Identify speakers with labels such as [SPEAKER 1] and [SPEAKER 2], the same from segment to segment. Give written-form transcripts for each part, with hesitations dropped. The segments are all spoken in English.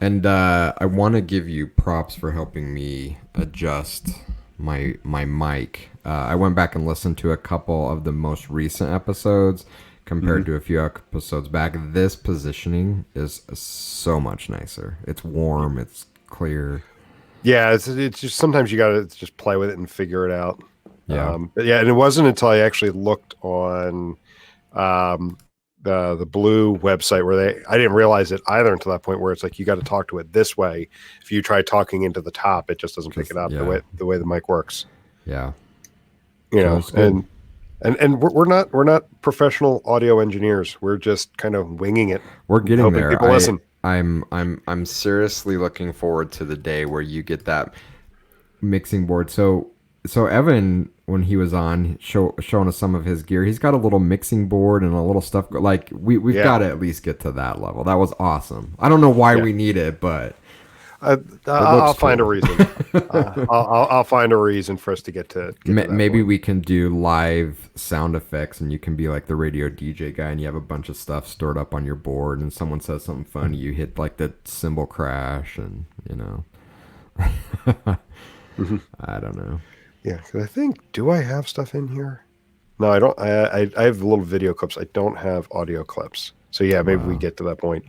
[SPEAKER 1] And I want to give you props for helping me adjust my mic. I went back and listened to a couple of the most recent episodes
[SPEAKER 2] Hmm.
[SPEAKER 1] compared to a few episodes back. This positioning is so much nicer. It's warm. It's clear.
[SPEAKER 2] Yeah, it's just sometimes you gotta just play with it and figure it out.
[SPEAKER 1] Yeah.
[SPEAKER 2] But yeah, and it wasn't until I actually looked on um, the Blue website where I didn't realize it either until that point where it's like you got to talk to it this way. If you try talking into the top, it just doesn't pick
[SPEAKER 1] Just
[SPEAKER 2] it up
[SPEAKER 1] yeah.
[SPEAKER 2] the way the mic works.
[SPEAKER 1] Yeah.
[SPEAKER 2] You
[SPEAKER 1] So
[SPEAKER 2] know,
[SPEAKER 1] it's good.
[SPEAKER 2] and we're not professional audio engineers. We're just kind of winging it,
[SPEAKER 1] We're getting
[SPEAKER 2] hoping
[SPEAKER 1] there.
[SPEAKER 2] people listen.
[SPEAKER 1] I'm seriously looking forward to the day where you get that mixing board. So Evan, when he was on showing us some of his gear, he's got a little mixing board and a little stuff. Like we've
[SPEAKER 2] Yeah,
[SPEAKER 1] got to at least get to that level. That was awesome. I don't know why
[SPEAKER 2] yeah.
[SPEAKER 1] we need it, but
[SPEAKER 2] I,
[SPEAKER 1] it
[SPEAKER 2] I'll
[SPEAKER 1] looks
[SPEAKER 2] find a
[SPEAKER 1] cool.
[SPEAKER 2] reason. I'll find a reason for us to get to that
[SPEAKER 1] Maybe
[SPEAKER 2] point.
[SPEAKER 1] we can do live sound effects, and you can be like the radio DJ guy, and you have a bunch of stuff stored up on your board, and someone says something funny, you hit like the cymbal crash, and
[SPEAKER 2] Mhm.
[SPEAKER 1] I don't know.
[SPEAKER 2] Yeah, 'cause I think, do I have stuff in here? No, I don't. I have little video clips. I don't have audio clips. So yeah, maybe we
[SPEAKER 1] Wow.
[SPEAKER 2] get to that point.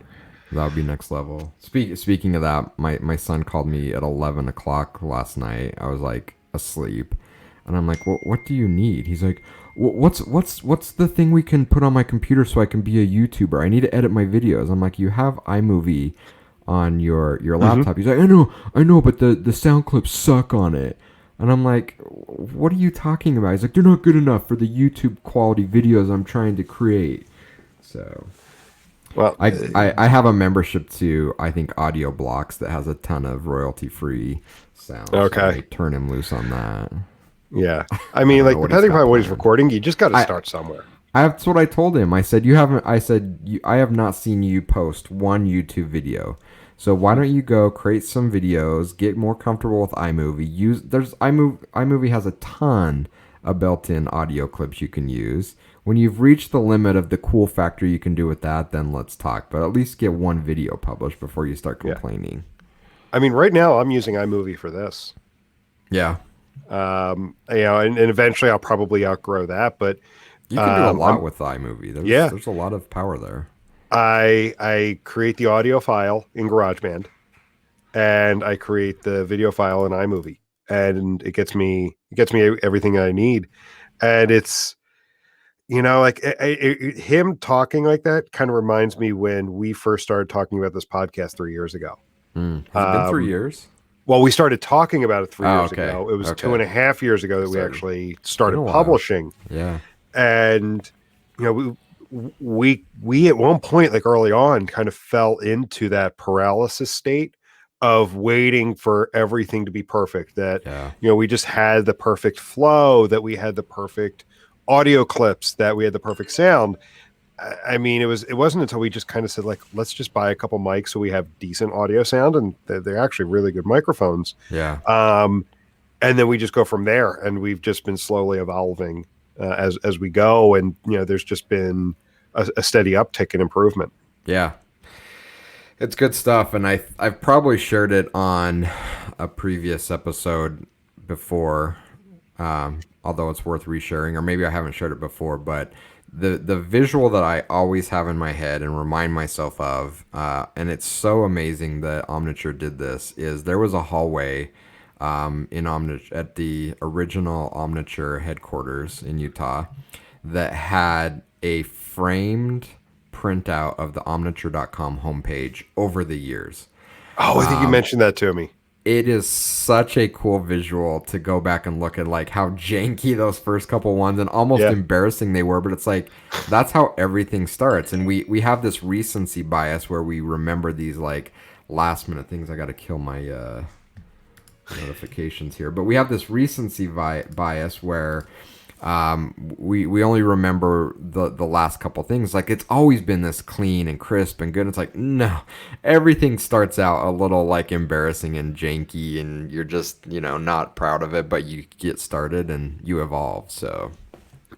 [SPEAKER 1] That would be next level. Speaking of that, my son called me at 11 o'clock last night. I was like asleep, and I'm like, what do you need? He's like, what's the thing we can put on my computer so I can be a YouTuber? I need to edit my videos. I'm like, you have iMovie on your
[SPEAKER 2] Hmm.
[SPEAKER 1] laptop. He's like, I know, but the sound clips suck on it. And I'm like, what are you talking about? He's like, they're not good enough for the YouTube quality videos I'm trying to create. So
[SPEAKER 2] Well,
[SPEAKER 1] I have a membership to I think Audio Blocks that has a ton of royalty free sound, so I may
[SPEAKER 2] okay,
[SPEAKER 1] turn him loose on that.
[SPEAKER 2] yeah. I
[SPEAKER 1] I
[SPEAKER 2] mean,
[SPEAKER 1] don't know
[SPEAKER 2] like
[SPEAKER 1] what he's
[SPEAKER 2] depending
[SPEAKER 1] got
[SPEAKER 2] upon what he's
[SPEAKER 1] planned.
[SPEAKER 2] recording, you just got to
[SPEAKER 1] I
[SPEAKER 2] start somewhere.
[SPEAKER 1] that's what I told him. I said you haven't. I said I have not seen you post one YouTube video. So why don't you go create some videos, get more comfortable with iMovie. Use there's iMovie has a ton of built-in audio clips you can use. When you've reached the limit of the cool factor you can do with that, then let's talk. But at least get one video published before you start
[SPEAKER 2] Yeah.
[SPEAKER 1] complaining.
[SPEAKER 2] I mean, right now I'm using iMovie for this.
[SPEAKER 1] Yeah,
[SPEAKER 2] And eventually I'll probably outgrow that, but
[SPEAKER 1] you can do a lot
[SPEAKER 2] I'm
[SPEAKER 1] with iMovie.
[SPEAKER 2] yeah.
[SPEAKER 1] There's a lot of power there.
[SPEAKER 2] I create the audio file in GarageBand and I create the video file in iMovie, and it gets me everything I need, and it's like him talking like that kind of reminds me when we first started talking about this podcast 3 years ago.
[SPEAKER 1] Mm. Has it been three
[SPEAKER 2] Um,
[SPEAKER 1] years?
[SPEAKER 2] well, we started talking about it three
[SPEAKER 1] Oh,
[SPEAKER 2] years
[SPEAKER 1] okay.
[SPEAKER 2] ago. It was two
[SPEAKER 1] Okay.
[SPEAKER 2] and a half years ago that we
[SPEAKER 1] Started.
[SPEAKER 2] actually
[SPEAKER 1] It's been a
[SPEAKER 2] started
[SPEAKER 1] while.
[SPEAKER 2] publishing,
[SPEAKER 1] Yeah.
[SPEAKER 2] and you know we at one point, like early on, kind of fell into that paralysis state of waiting for everything to be perfect, that
[SPEAKER 1] Yeah.
[SPEAKER 2] we just had the perfect flow, that we had the perfect audio clips, that we had the perfect sound. I mean, it wasn't until we just kind of said, like, let's just buy a couple mics so we have decent audio sound, and they're actually really good microphones.
[SPEAKER 1] Yeah.
[SPEAKER 2] um and then we just go from there, and we've just been slowly evolving as we go, and there's just been a steady uptick in improvement.
[SPEAKER 1] Yeah. It's good stuff, and I've probably shared it on a previous episode before, although it's worth resharing, or maybe I haven't shared it before. But the visual that I always have in my head and remind myself of, and it's so amazing that Omniture did this, is there was a hallway in at the original Omniture headquarters in Utah that had a framed printout of the omniture.com homepage over the years.
[SPEAKER 2] Oh, I think you mentioned that to me.
[SPEAKER 1] It is such a cool visual to go back and look at like how janky those first couple ones and almost
[SPEAKER 2] Yeah.
[SPEAKER 1] embarrassing they were, but it's like that's how everything starts. And we have this recency bias where we remember these like last minute things. I got to kill my notifications here, but we have this recency bias where we only remember the last couple things. Like it's always been this clean and crisp and good. It's like no, everything starts out a little like embarrassing and janky, and you're just not proud of it, but you get started and you evolve. So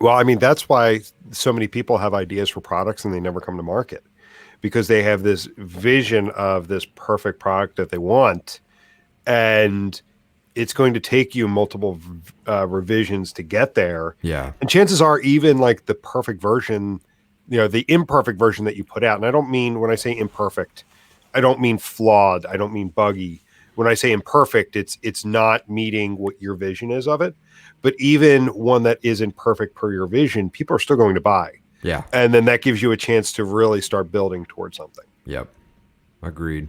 [SPEAKER 2] Well, I mean, that's why so many people have ideas for products and they never come to market, because they have this vision of this perfect product that they want, and it's going to take you multiple revisions to get there.
[SPEAKER 1] Yeah.
[SPEAKER 2] And chances are, even like the perfect version, the imperfect version that you put out, and I don't mean, when I say imperfect, I don't mean flawed, I don't mean buggy. When I say imperfect, it's not meeting what your vision is of it. But even one that isn't perfect per your vision, people are still going to buy.
[SPEAKER 1] Yeah.
[SPEAKER 2] And then that gives you a chance to really start building towards something.
[SPEAKER 1] Yep. Agreed.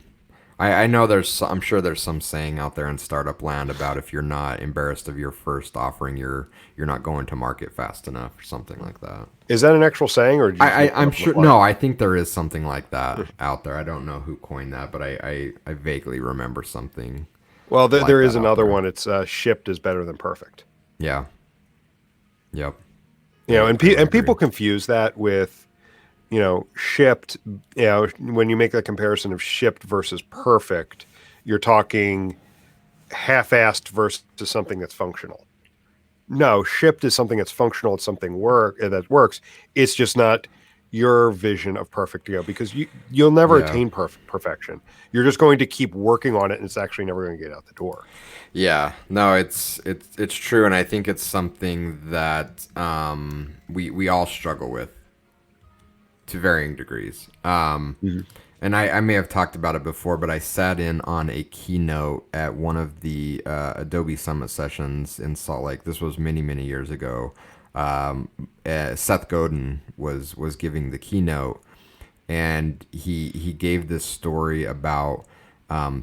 [SPEAKER 1] I know I'm sure there's some saying out there in startup land about if you're not embarrassed of your first offering, you're not going to market fast enough or something like that.
[SPEAKER 2] Is that an actual saying, or
[SPEAKER 1] I'm sure. No, I think there is something like that out there. I don't know who coined that, but I vaguely remember something.
[SPEAKER 2] Well,
[SPEAKER 1] like
[SPEAKER 2] there
[SPEAKER 1] that
[SPEAKER 2] is
[SPEAKER 1] out
[SPEAKER 2] another
[SPEAKER 1] there.
[SPEAKER 2] one. It's shipped is better than perfect.
[SPEAKER 1] Yeah. Yep.
[SPEAKER 2] And
[SPEAKER 1] I agree.
[SPEAKER 2] people confuse that with, shipped. When you make that comparison of shipped versus perfect, you're talking half-assed versus something that's functional. No, shipped is something that's functional. It's something that works. It's just not your vision of perfect to go, because you'll never
[SPEAKER 1] Yeah.
[SPEAKER 2] attain perfection. You're just going to keep working on it, and it's actually never going to get out the door.
[SPEAKER 1] Yeah, no, it's true, and I think it's something that we all struggle with to varying degrees. And I may have talked about it before, but I sat in on a keynote at one of the Adobe Summit sessions in Salt Lake. This was many years ago. Seth Godin was giving the keynote, and he gave this story about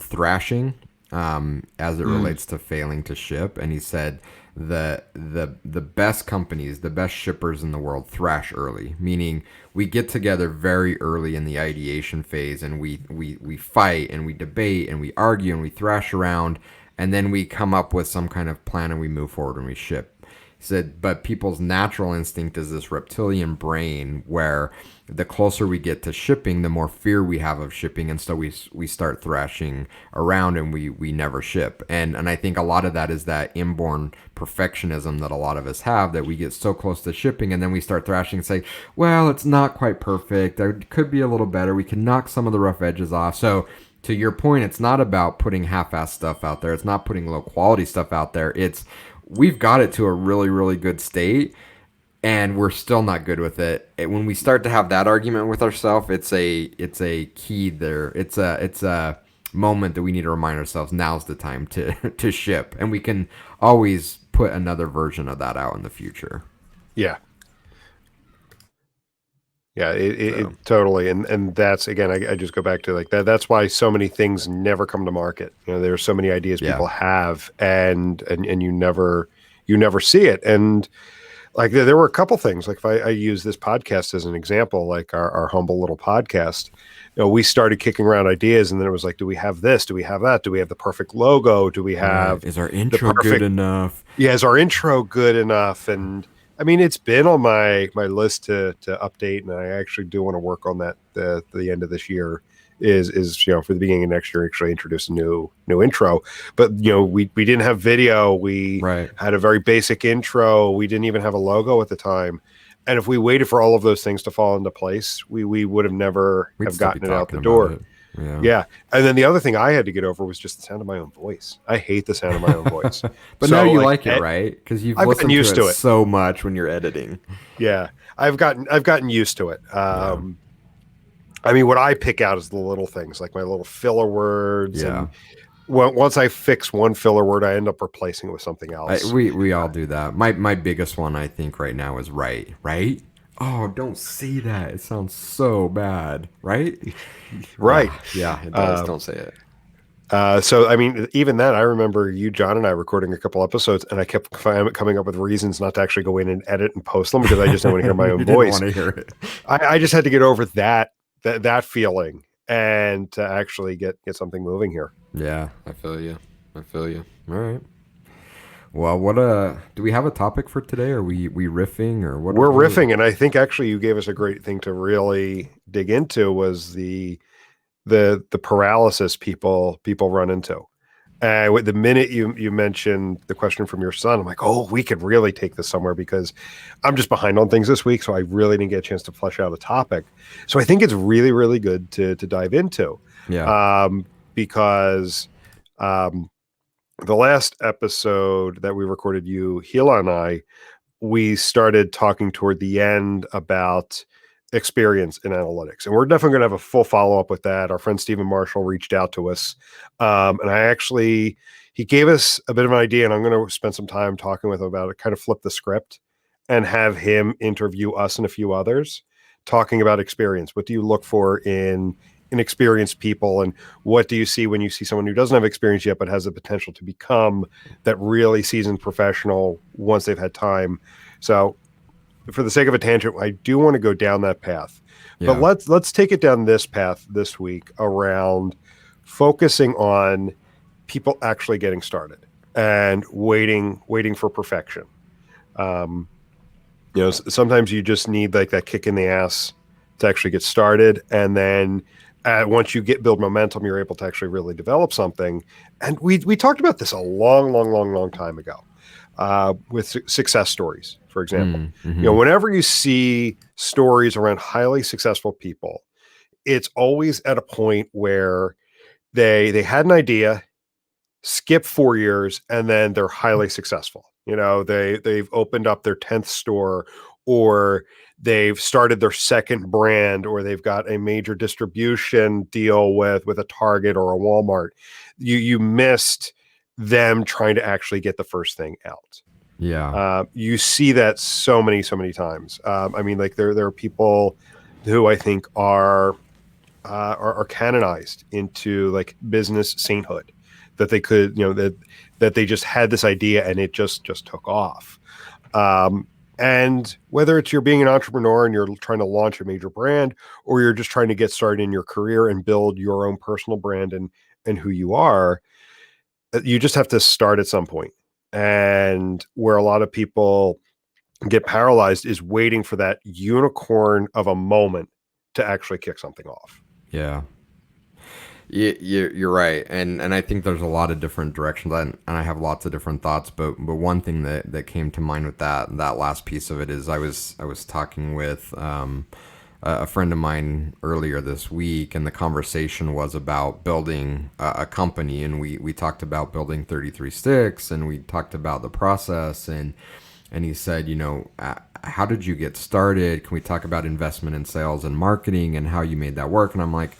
[SPEAKER 1] thrashing as it relates to failing to ship, and he said the best companies, the best shippers in the world thrash early, meaning we get together very early in the ideation phase, and we fight and we debate and we argue and we thrash around, and then we come up with some kind of plan and we move forward and we ship. He said, but people's natural instinct is this reptilian brain where the closer we get to shipping, the more fear we have of shipping, and so we start thrashing around and we never ship. And I think a lot of that is that inborn perfectionism that a lot of us have, that we get so close to shipping and then we start thrashing and say, well, it's not quite perfect. It could be a little better. We can knock some of the rough edges off. So to your point, it's not about putting half-assed stuff out there. It's not putting low-quality stuff out there. It's we've got it to a really good state, and we're still not good with it. When we start to have that argument with ourselves, it's a key there. It's a moment that we need to remind ourselves now's the time to ship, and we can always put another version of that out in the future.
[SPEAKER 2] Yeah. Yeah, it totally. And that's, again, I just go back to like that. That's why so many things never come to market. There's so many ideas people have, and you never see it. And like there were a couple things, like if I use this podcast as an example, like our humble little podcast, we started kicking around ideas, and then it was like, do we have this? Do we have that? Do we have the perfect logo? Do we have,
[SPEAKER 1] is our intro good enough?
[SPEAKER 2] Yeah, is our intro good enough? And I mean, it's been on my list to update, and I actually do want to work on that the end of this year. Is for the beginning of next year, actually introduce a new intro. But we didn't have video. We had a very basic intro. We didn't even have a logo at the time. And if we waited for all of those things to fall into place, we would have never have gotten it out the door. Yeah. And then the other thing I had to get over was just the sound of my own voice. I hate the sound of my own voice.
[SPEAKER 1] But so, now you like it, right? Because you've listened used to it so much when you're editing.
[SPEAKER 2] Yeah. I've gotten used to it. I mean, what I pick out is the little things, like my little filler words. Yeah. And once I fix one filler word, I end up replacing it with something else.
[SPEAKER 1] We all do that. My biggest one, I think, right now is right. Oh, don't say that. It sounds so bad, right?
[SPEAKER 2] Right.
[SPEAKER 1] Yeah, it does. Don't say it.
[SPEAKER 2] So, I mean, even then, I remember you, John, and I recording a couple episodes, and I kept coming up with reasons not to actually go in and edit and post them because I just didn't want to hear my own voice.
[SPEAKER 1] Didn't want to hear it.
[SPEAKER 2] I just had to get over that feeling and to actually get something moving here.
[SPEAKER 1] Yeah, I feel you. All right. Well, do we have a topic for today? Are we riffing or what?
[SPEAKER 2] We're riffing, and I think actually you gave us a great thing to really dig into was the paralysis people run into. The minute you mentioned the question from your son, I'm like, oh, we could really take this somewhere because I'm just behind on things this week, so I really didn't get a chance to flesh out a topic. So I think it's really, really good to dive into,
[SPEAKER 1] Yeah.
[SPEAKER 2] um, because um, the last episode that we recorded, Hila, and I, we started talking toward the end about experience in analytics. And we're definitely going to have a full follow up with that. Our friend Stephen Marshall reached out to us. He gave us a bit of an idea, and I'm going to spend some time talking with him about it, kind of flip the script and have him interview us and a few others talking about experience. What do you look for in experienced people, and what do you see when you see someone who doesn't have experience yet but has the potential to become that really seasoned professional once they've had time? So for the sake of a tangent, I do want to go down that path, but
[SPEAKER 1] Yeah.
[SPEAKER 2] let's take it down this path this week around focusing on people actually getting started and waiting for perfection. um, Sometimes you just need like that kick in the ass to actually get started, and then once you build momentum, you're able to actually really develop something. And we talked about this a long time ago with success stories, for example.
[SPEAKER 1] Mm-hmm.
[SPEAKER 2] Whenever you see stories around highly successful people, it's always at a point where they had an idea, skip 4 years, and then they're highly successful. They've opened up their 10th store, or they've started their second brand, or they've got a major distribution deal with a Target or a Walmart. You missed them trying to actually get the first thing out.
[SPEAKER 1] Yeah.
[SPEAKER 2] You see that so many times. I mean, like there are people who I think are canonized into like business sainthood, that they could, that they just had this idea and it just took off. And whether it's you're being an entrepreneur and you're trying to launch a major brand, or you're just trying to get started in your career and build your own personal brand and who you are, you just have to start at some point. And where a lot of people get paralyzed is waiting for that unicorn of a moment to actually kick something off.
[SPEAKER 1] Yeah. You're right, and I think there's a lot of different directions, and I have lots of different thoughts. But one thing that came to mind with that last piece of it is I was talking with a friend of mine earlier this week, and the conversation was about building a company, and we talked about building 33 sticks, and we talked about the process, and he said, how did you get started? Can we talk about investment in sales and marketing and how you made that work? And I'm like,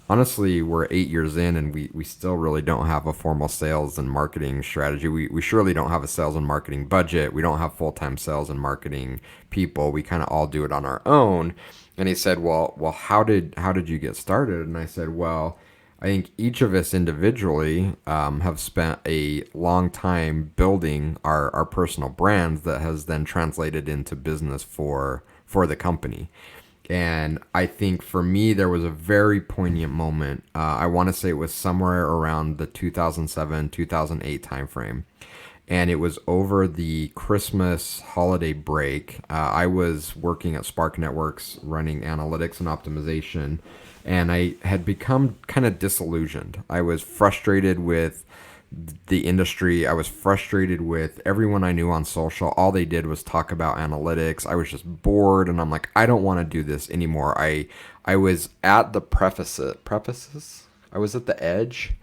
[SPEAKER 1] honestly, we're 8 years in, and we still really don't have a formal sales and marketing strategy. We surely don't have a sales and marketing budget. We don't have full-time sales and marketing people. We kind of all do it on our own. And he said, well, how did you get started? And I said, well, I think each of us individually have spent a long time building our personal brands that has then translated into business for the company. And I think for me, there was a very poignant moment. I want to say it was somewhere around the 2007, 2008 timeframe. And it was over the Christmas holiday break. I was working at Spark Networks running analytics and optimization. And I had become kind of disillusioned. I was frustrated with the industry. I was frustrated with everyone I knew on social. All they did was talk about analytics. I was just bored, and I'm like, I don't want to do this anymore. I was at the prefaces. I was at the edge.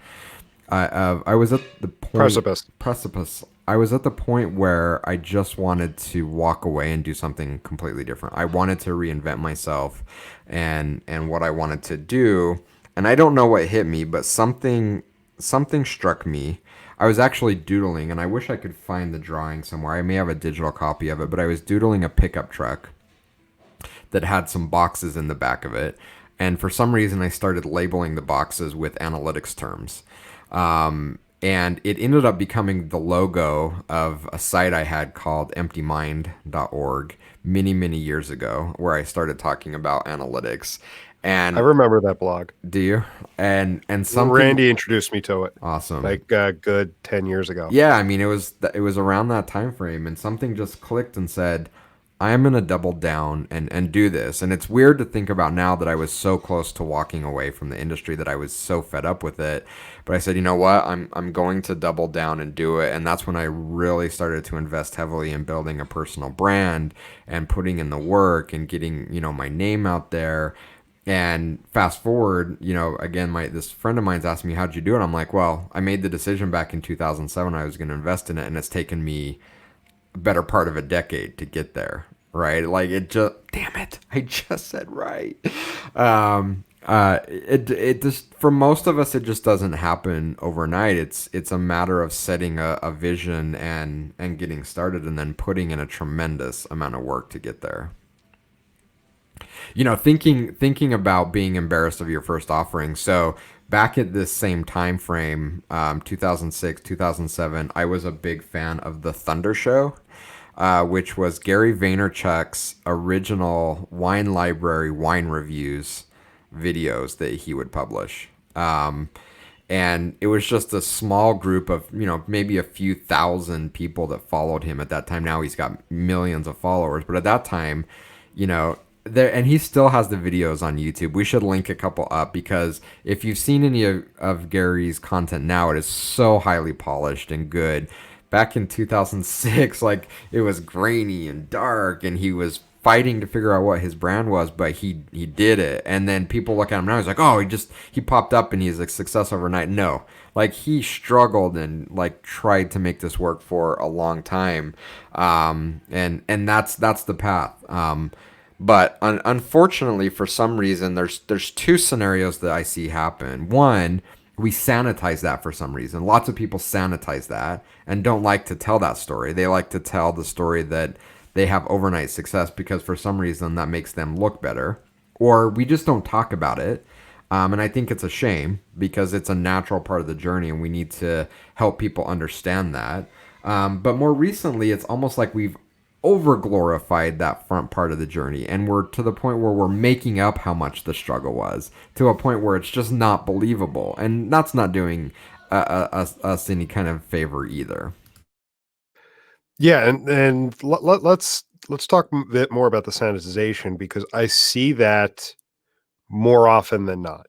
[SPEAKER 1] I was at the precipice. I was at the point where I just wanted to walk away and do something completely different. I wanted to reinvent myself and what I wanted to do. And I don't know what hit me, but something struck me. I was actually doodling, and I wish I could find the drawing somewhere. I may have a digital copy of it, but I was doodling a pickup truck that had some boxes in the back of it. And for some reason, I started labeling the boxes with analytics terms. And it ended up becoming the logo of a site I had called emptymind.org many years ago, where I started talking about analytics.
[SPEAKER 2] I
[SPEAKER 1] And
[SPEAKER 2] remember that blog.
[SPEAKER 1] do you? And something
[SPEAKER 2] Randy introduced me to it
[SPEAKER 1] awesome.
[SPEAKER 2] like a good 10 years ago.
[SPEAKER 1] Yeah, I mean it was around that time frame, and something just clicked and said, I'm going to double down and do this. And it's weird to think about now that I was so close to walking away from the industry, that I was so fed up with it. But I said, you know what? I'm going to double down and do it. And that's when I really started to invest heavily in building a personal brand and putting in the work and getting, my name out there. And fast forward, again, my this friend of mine's asking me, how'd you do it? I'm like, well, I made the decision back in 2007 I was going to invest in it, and it's taken me a better part of a decade to get there, right? Like, it just, damn it, I just said right. It just, for most of us, it just doesn't happen overnight. It's a matter of setting a vision and getting started, and then putting in a tremendous amount of work to get there. Thinking about being embarrassed of your first offering. So back at this same time frame, 2006, 2007, I was a big fan of the Thunder Show, which was Gary Vaynerchuk's original wine library wine reviews videos that he would publish. And it was just a small group of, maybe a few thousand people that followed him at that time. Now he's got millions of followers, but at that time, there, and he still has the videos on YouTube. We should link a couple up, because if you've seen any of Gary's content now, it is so highly polished and good. Back in 2006, like, it was grainy and dark, and he was fighting to figure out what his brand was, but he did it. And then people look at him now, he's like, oh, he popped up and he's a success overnight. No, like, he struggled and, like, tried to make this work for a long time. And that's the path. But unfortunately, for some reason, there's two scenarios that I see happen. One, we sanitize that for some reason. Lots of people sanitize that and don't like to tell that story. They like to tell the story that they have overnight success, because for some reason that makes them look better. Or we just don't talk about it. And I think it's a shame, because it's a natural part of the journey, and we need to help people understand that. But more recently, it's almost like we've over glorified that front part of the journey, and we're to the point where we're making up how much the struggle was, to a point where it's just not believable, and that's not doing us any kind of favor either.
[SPEAKER 2] Yeah, and let's talk a bit more about the sanitization, because I see that more often than not.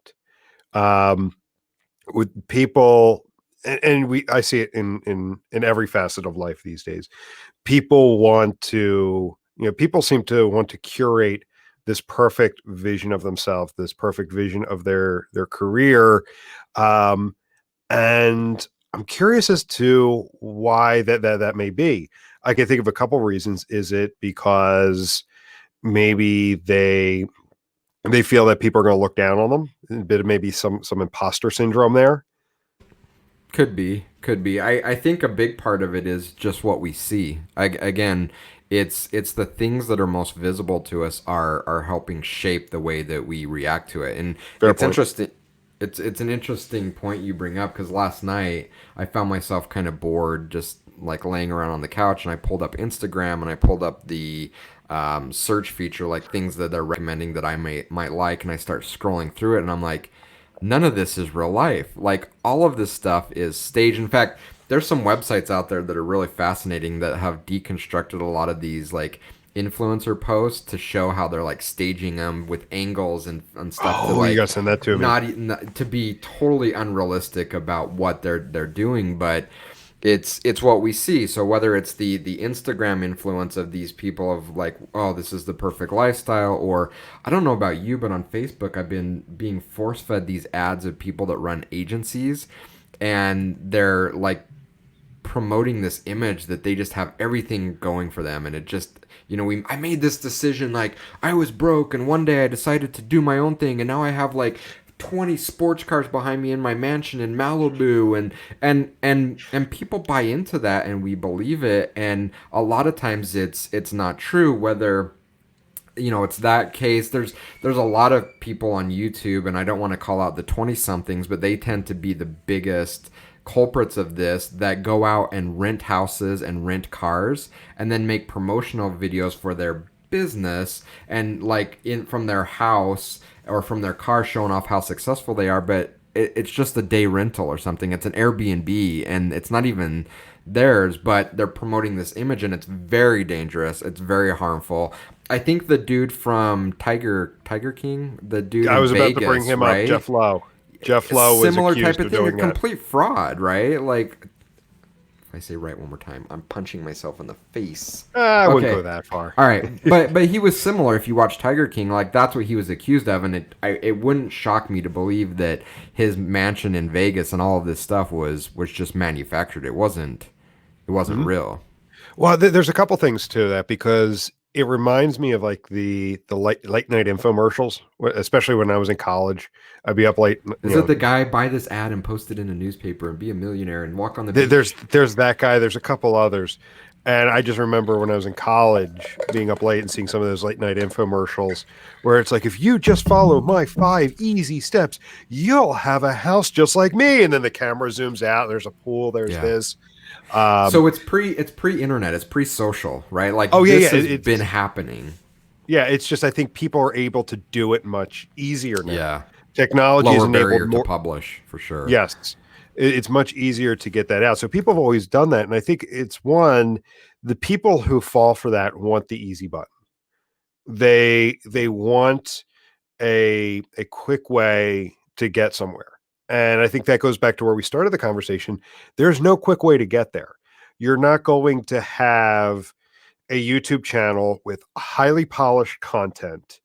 [SPEAKER 2] Um, with people, and we I see it in every facet of life these days. People want to, people seem to want to curate this perfect vision of themselves, this perfect vision of their career. Um, and I'm curious as to why that may be. I can think of a couple reasons. Is it because maybe they feel that people are going to look down on them? A bit of maybe some imposter syndrome there.
[SPEAKER 1] Could be. I think a big part of it is just what we see. Again, it's the things that are most visible to us are helping shape the way that we react to it. And
[SPEAKER 2] Fair
[SPEAKER 1] it's
[SPEAKER 2] point.
[SPEAKER 1] interesting. It's an interesting point you bring up, because last night I found myself kind of bored, just like laying around on the couch, and I pulled up Instagram and I pulled up the search feature, like things that they're recommending that I might like, and I start scrolling through it, and I'm like, none of this is real life. Like, all of this stuff is staged. In fact, there's some websites out there that are really fascinating that have deconstructed a lot of these, like, influencer posts to show how they're, like, staging them with angles and stuff to,
[SPEAKER 2] Oh, you
[SPEAKER 1] like,
[SPEAKER 2] got to send that to me.
[SPEAKER 1] not to be totally unrealistic about what they're doing. But it's what we see. So whether it's the Instagram influence of these people of, like, oh, this is the perfect lifestyle, or I don't know about you, but on Facebook I've been being force fed these ads of people that run agencies, and they're, like, promoting this image that they just have everything going for them. And it just, I made this decision, like, I was broke, and one day I decided to do my own thing, and now I have, like, 20 sports cars behind me in my mansion in Malibu. And people buy into that, and we believe it. And a lot of times it's not true. Whether it's that case, there's a lot of people on YouTube, and I don't want to call out the 20 somethings, but they tend to be the biggest culprits of this, that go out and rent houses and rent cars, and then make promotional videos for their business, and, like, in from their house or from their car, showing off how successful they are. But it's just a day rental or something. It's an Airbnb, and it's not even theirs, but they're promoting this image, and it's very dangerous. It's very harmful. I think the dude from Tiger King, the dude
[SPEAKER 2] I
[SPEAKER 1] in
[SPEAKER 2] was about to bring
[SPEAKER 1] Vegas,
[SPEAKER 2] him up,
[SPEAKER 1] right?
[SPEAKER 2] Jeff Lowe. Jeff Lowe was
[SPEAKER 1] Similar type
[SPEAKER 2] accused
[SPEAKER 1] of
[SPEAKER 2] of
[SPEAKER 1] thing, a
[SPEAKER 2] doing that.
[SPEAKER 1] complete fraud, right? Like, if I say right one more time, I'm punching myself in the face.
[SPEAKER 2] I wouldn't go
[SPEAKER 1] Okay.
[SPEAKER 2] that far.
[SPEAKER 1] All right, but he was similar. If you watch Tiger King, like that's what he was accused of, and it wouldn't shock me to believe that his mansion in Vegas and all of this stuff was just manufactured. It wasn't
[SPEAKER 2] Mhm.
[SPEAKER 1] real.
[SPEAKER 2] Well, there's a couple things to that because it reminds me of like the late night infomercials, especially when I was in college. I'd be up late,
[SPEAKER 1] Is it the guy buy this ad and post it in a newspaper and be a millionaire and walk on the
[SPEAKER 2] there's
[SPEAKER 1] beach?
[SPEAKER 2] that guy. There's a couple others, and I just remember when I was in college being up late and seeing some of those late night infomercials where it's like, if you just follow my 5 easy steps, you'll have a house just like me. And then the camera zooms out. There's a pool. There's
[SPEAKER 1] Yeah.
[SPEAKER 2] this. Um,
[SPEAKER 1] So it's pre-internet, it's pre-social, right? Like
[SPEAKER 2] oh yeah,
[SPEAKER 1] this
[SPEAKER 2] yeah.
[SPEAKER 1] has been happening.
[SPEAKER 2] It's just I think people are able to do it much easier now.
[SPEAKER 1] Yeah.
[SPEAKER 2] Technology has
[SPEAKER 1] Lower
[SPEAKER 2] enabled
[SPEAKER 1] barrier to
[SPEAKER 2] more.
[SPEAKER 1] publish for sure.
[SPEAKER 2] Yes, it's much easier to get that out. So people have always done that, and I think it's one the people who fall for that want the easy button. They want a quick way to get somewhere. And I think that goes back to where we started the conversation. There's no quick way to get there. You're not going to have a YouTube channel with highly polished content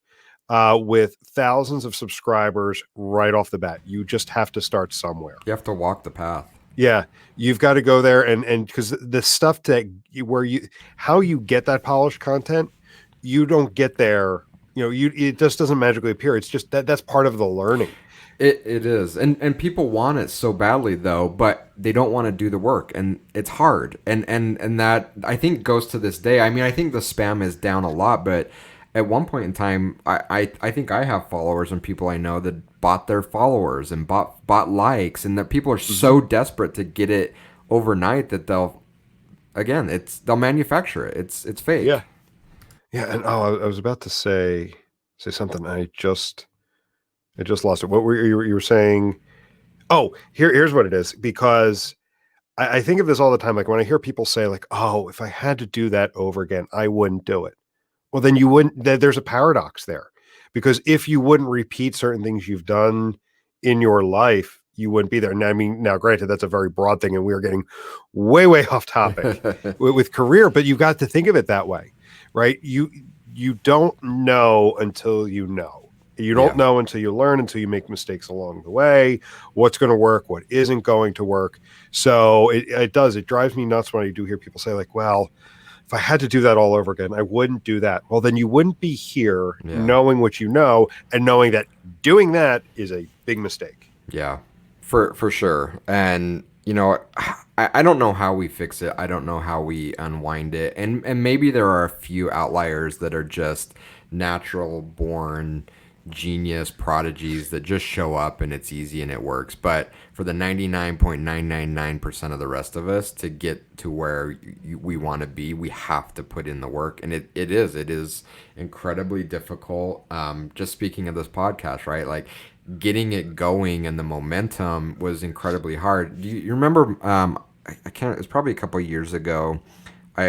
[SPEAKER 2] with thousands of subscribers right off the bat. You just have to start somewhere.
[SPEAKER 1] You have to walk the path.
[SPEAKER 2] Yeah, you've got to go there and because the stuff that where you how you get that polished content, you don't get there. It just doesn't magically appear. It's just that's part of the learning.
[SPEAKER 1] It is, and people want it so badly though, but they don't want to do the work, and it's hard, and that I think goes to this day. I mean, I think the spam is down a lot, but at one point in time, I think I have followers and people I know that bought their followers and bought likes, and that people are so desperate to get it overnight that they'll manufacture it. It's
[SPEAKER 2] Yeah,
[SPEAKER 1] fake.
[SPEAKER 2] yeah. And I was about to say something. I just lost it. What were you were saying? Oh, here's what it is. Because I think of this all the time. Like when I hear people say, like, "Oh, if I had to do that over again, I wouldn't do it." Well, then you wouldn't. There's a paradox there, because if you wouldn't repeat certain things you've done in your life, you wouldn't be there. Now, I mean, now, granted, that's a very broad thing, and we are getting way off topic with career. But you've got to think of it that way, right? You don't know until you know. You don't
[SPEAKER 1] Yeah.
[SPEAKER 2] know until you learn, until you make mistakes along the way, what's going to work, what isn't going to work. So it does. It drives me nuts when I do hear people say, like, well, if I had to do that all over again, I wouldn't do that. Well, then you wouldn't be here
[SPEAKER 1] Yeah.
[SPEAKER 2] knowing what you know and knowing that doing that is a big mistake.
[SPEAKER 1] Yeah, for sure. And I don't know how we fix it. I don't know how we unwind it. And maybe there are a few outliers that are just natural born genius prodigies that just show up and it's easy and it works. But for the 99.999% of the rest of us to get to where we want to be, we have to put in the work. And it is incredibly difficult. Just speaking of this podcast, right? Like getting it going and the momentum was incredibly hard. You remember? I can't. It's probably a couple of years ago.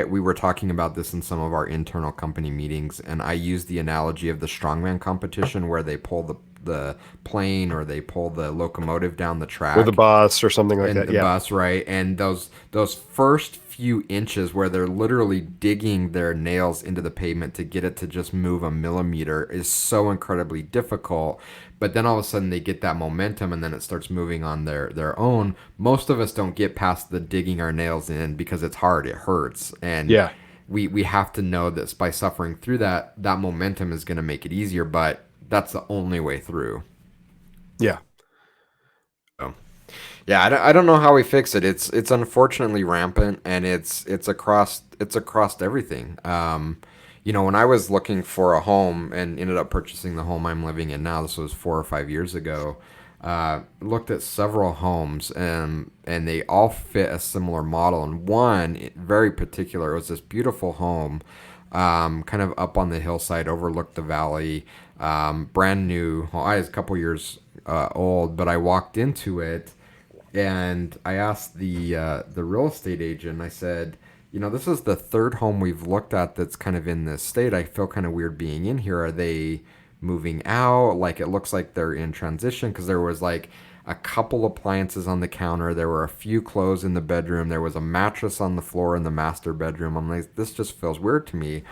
[SPEAKER 1] We were talking about this in some of our internal company meetings, and I used the analogy of the strongman competition where they pull the plane or they pull the locomotive down the
[SPEAKER 2] Or the
[SPEAKER 1] track
[SPEAKER 2] bus or something like
[SPEAKER 1] and
[SPEAKER 2] that.
[SPEAKER 1] the
[SPEAKER 2] Yeah.
[SPEAKER 1] bus, right? And those first few inches where they're literally digging their nails into the pavement to get it to just move a millimeter is so incredibly difficult. But then all of a sudden they get that momentum and then it starts moving on their own. Most of us don't get past the digging our nails in because it's hard, it hurts. And
[SPEAKER 2] Yeah.
[SPEAKER 1] we have to know that by suffering through that momentum is going to make it easier, but that's the only way through.
[SPEAKER 2] Yeah.
[SPEAKER 1] So. Yeah, I don't know how we fix it. It's unfortunately rampant, and it's across everything. When I was looking for a home and ended up purchasing the home I'm living in now, this was 4 or 5 years ago. Looked at several homes, and they all fit a similar model. And one very particular was this beautiful home, kind of up on the hillside, overlooked the valley, brand new. Well, I was a couple years old, but I walked into it and I asked the real estate agent. I said, you know, this is the third home we've looked at that's kind of in this state. I feel kind of weird being in here. Are they moving out? Like it looks like they're in transition because there was like a couple appliances on the counter. There were a few clothes in the bedroom. There was a mattress on the floor in the master bedroom. I'm like, this just feels weird to me.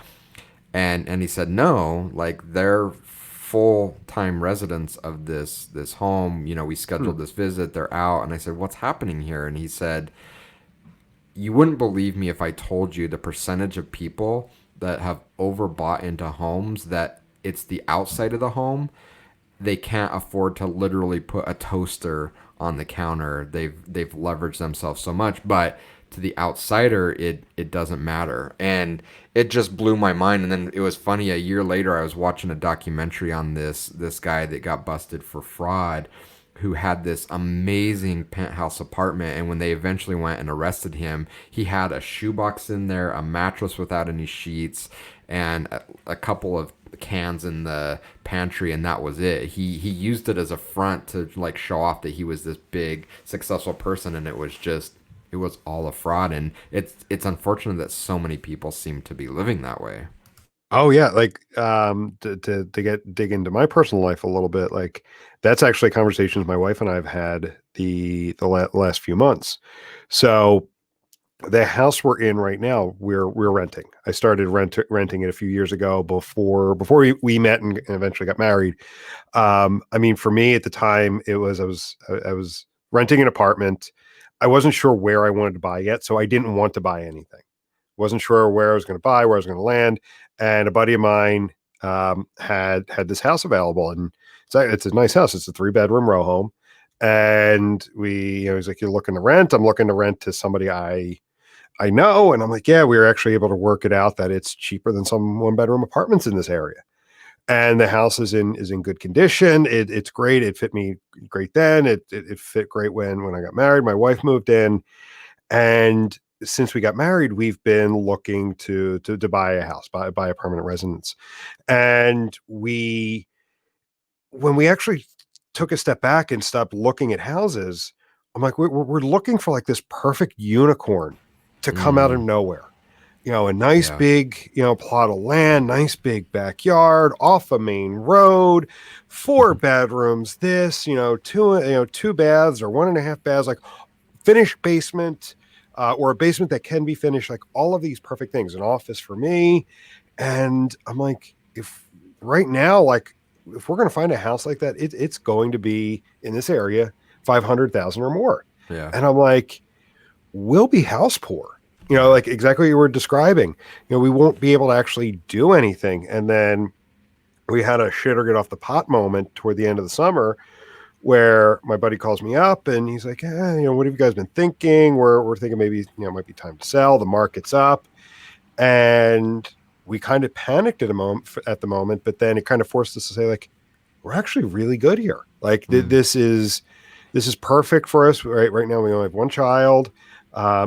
[SPEAKER 1] And he said no, like they're full time residents of this home. You know, we
[SPEAKER 2] Hmm.
[SPEAKER 1] scheduled this visit. They're out, and I said, what's happening here? And he said, you wouldn't believe me if I told you the percentage of people that have overbought into homes that it's the outside of the home they can't afford to literally put a toaster on the counter. They've leveraged themselves so much, but to the outsider, it doesn't matter. And it just blew my mind. And then it was funny. A year later, I was watching a documentary on this guy that got busted for fraud, who had this amazing penthouse apartment. And when they eventually went and arrested him, he had a shoebox in there, a mattress without any sheets, and a couple of cans in the pantry, and that was it. He used it as a front to like show off that he was this big successful person, and it was all a fraud. And it's unfortunate that so many people seem to be living that way.
[SPEAKER 2] Oh yeah, like to get dig into my personal life a little bit, like that's actually conversations my wife and I have had the last few months. So the house we're in right now, we're renting. I started renting it a few years ago before we met and eventually got married. I mean, for me at the time, I was renting an apartment. I wasn't sure where I wanted to buy yet, so I didn't want to buy anything. Wasn't sure where I was going to buy, where I was going to land, and a buddy of mine had this house available, and it's a nice house. It's a 3 bedroom row home, and he's like, "You're looking to rent?" I'm looking to rent to somebody I know, and I'm like, "Yeah, we were actually able to work it out that it's cheaper than some 1 bedroom apartments in this area." And the house is in good condition. It's great. It fit me great then. It fit great when I got married. My wife moved in, and since we got married, we've been looking to buy a house, buy a permanent residence. And when we actually took a step back and stopped looking at houses, I'm like, we're looking for like this perfect unicorn to come out of
[SPEAKER 1] Mm,
[SPEAKER 2] nowhere. A nice
[SPEAKER 1] yeah.
[SPEAKER 2] big, plot of land, nice big backyard off a main road, 4 bedrooms, two baths or 1.5 baths, like finished basement, or a basement that can be finished, like all of these perfect things, an office for me. And I'm like, if right now, like if we're going to find a house like that, it's going to be in this area, 500,000 or more.
[SPEAKER 1] Yeah.
[SPEAKER 2] And I'm like, we'll be house poor,
[SPEAKER 1] Right.
[SPEAKER 2] like exactly what you were describing. We won't be able to actually do anything. And then we had a shit or get off the pot moment toward the end of the summer where my buddy calls me up and he's like, what have you guys been thinking? We're thinking maybe, it might be time to sell. The market's up. And we kind of panicked at the moment, but then it kind of forced us to say, like, we're actually really good here. Like
[SPEAKER 1] Mm,
[SPEAKER 2] this is perfect for us. Right now we only have one child.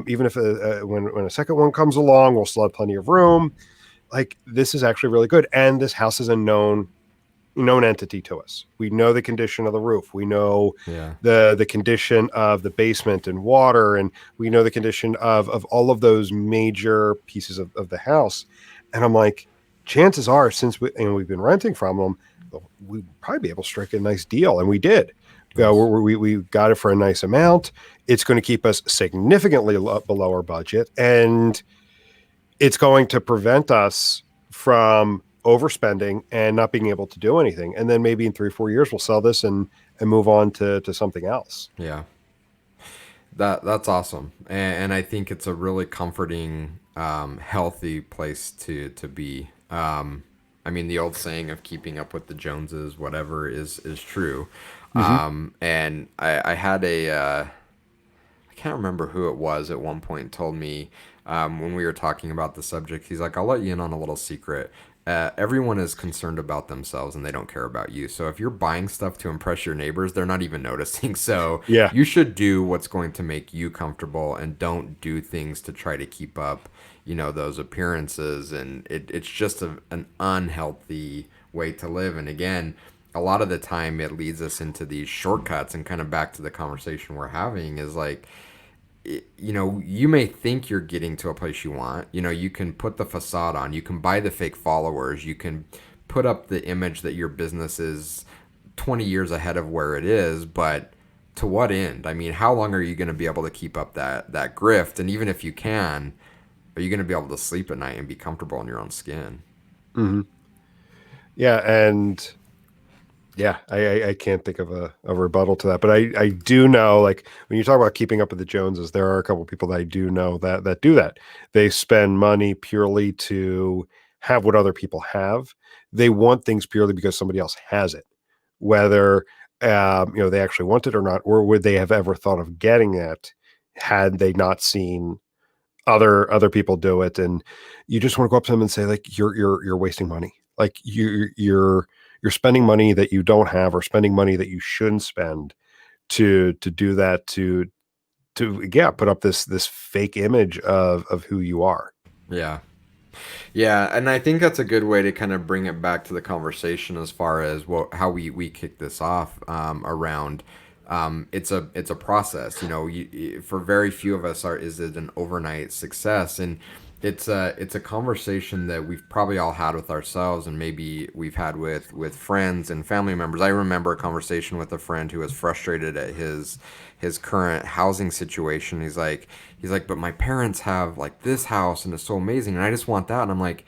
[SPEAKER 2] Even if when a second one comes along, we'll still have plenty of room. Like this is actually really good. And this house is a known entity to us. We know the condition of the roof. We know
[SPEAKER 1] yeah.
[SPEAKER 2] the condition of the basement and water, and we know the condition of all of those major pieces of the house. And I'm like, chances are, since we've been renting from them, we probably be able to strike a nice deal, and we did.
[SPEAKER 1] Nice.
[SPEAKER 2] We got it for a nice amount. It's going to keep us significantly below our budget, and it's going to prevent us from overspending and not being able to do anything. And then maybe in 3 or 4 years we'll sell this and move on to something else.
[SPEAKER 1] Yeah. That's awesome, and I think it's a really comforting, healthy place to be. I mean, the old saying of keeping up with the Joneses, whatever, is true.
[SPEAKER 2] Hmm.
[SPEAKER 1] And I had I can't remember who it was at one point told me, when we were talking about the subject, he's like, I'll let you in on a little secret. Everyone is concerned about themselves and they don't care about you. So if you're buying stuff to impress your neighbors, they're not even noticing. So
[SPEAKER 2] Yeah.
[SPEAKER 1] you should do what's going to make you comfortable and don't do things to try to keep up, those appearances. And it's just an unhealthy way to live. And again, a lot of the time it leads us into these shortcuts, and kind of back to the conversation we're having is like, you know, you may think you're getting to a place you want. You know, you can put the facade on, you can buy the fake followers, you can put up the image that your business is 20 years ahead of where it is, but to what end? I mean, how long are you going to be able to keep up that grift? And even if you can, are you going to be able to sleep at night and be comfortable in your own skin?
[SPEAKER 2] Hmm. Yeah, and yeah, I can't think of a rebuttal to that, but I do know, like, when you talk about keeping up with the Joneses, there are a couple of people that I do know that do that. They spend money purely to have what other people have. They want things purely because somebody else has it, whether they actually want it or not, or would they have ever thought of getting it had they not seen other people do it. And you just want to go up to them and say, like, you're wasting money. Like, you're spending money that you don't have, or spending money that you shouldn't spend to do that, to yeah, put up this fake image of who you are.
[SPEAKER 1] Yeah. Yeah, and I think that's a good way to kind of bring it back to the conversation as far as what how we kick this off around. It's a process, you know. For very few of us, is it an overnight success, and it's a conversation that we've probably all had with ourselves, and maybe we've had with friends and family members. I remember a conversation with a friend who was frustrated at his current housing situation. He's like, but my parents have like this house and it's so amazing, and I just want that. And I'm like,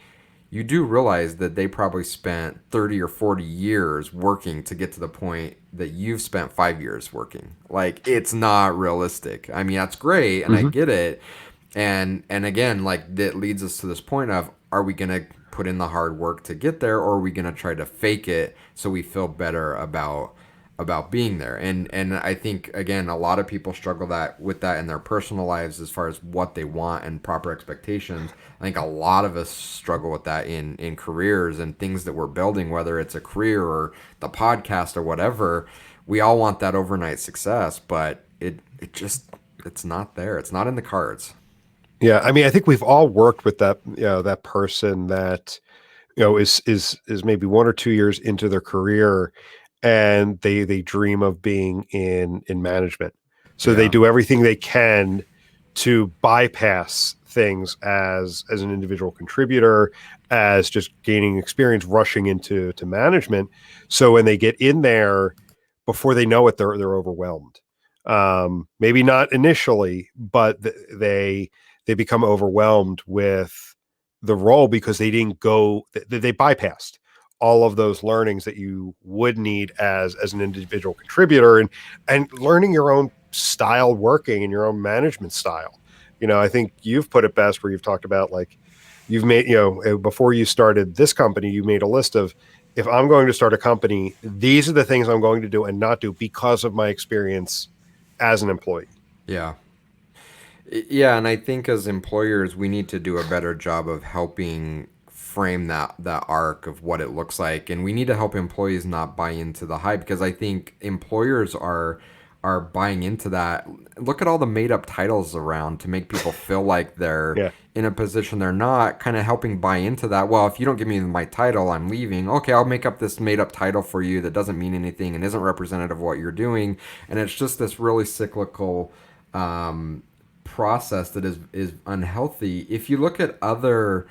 [SPEAKER 1] you do realize that they probably spent 30 or 40 years working to get to the point that you've spent 5 years working. Like, it's not realistic. I mean, that's great, and I
[SPEAKER 2] Hmm.
[SPEAKER 1] get it. And again, like, that leads us to this point of, are we gonna put in the hard work to get there, or are we gonna try to fake it so we feel better about being there? And I think, again, a lot of people struggle that with that in their personal lives as far as what they want and proper expectations. I think a lot of us struggle with that in careers and things that we're building, whether it's a career or the podcast or whatever. We all want that overnight success, but it's not there. It's not in the cards.
[SPEAKER 2] Yeah, I mean, I think we've all worked with that, that person that, is maybe 1 or 2 years into their career, and they dream of being in management. So they
[SPEAKER 1] Yeah.
[SPEAKER 2] do everything they can to bypass things as an individual contributor, as just gaining experience, rushing into management. So when they get in there, before they know it, they're overwhelmed. Maybe not initially, but they become overwhelmed with the role because they didn't go, they bypassed all of those learnings that you would need as an individual contributor, and learning your own style working and your own management style. I think you've put it best where you've talked about, like, you've made, before you started this company, you made a list of, if I'm going to start a company, these are the things I'm going to do and not do because of my experience as an employee.
[SPEAKER 1] Yeah. Yeah, and I think as employers, we need to do a better job of helping frame that arc of what it looks like, and we need to help employees not buy into the hype, because I think employers are buying into that. Look at all the made up titles around to make people feel like they're
[SPEAKER 2] Yeah.
[SPEAKER 1] in a position they're not, kind of helping buy into that. Well, if you don't give me my title, I'm leaving. Okay, I'll make up this made up title for you that doesn't mean anything and isn't representative of what you're doing, and it's just this really cyclical process that is unhealthy. If you look at other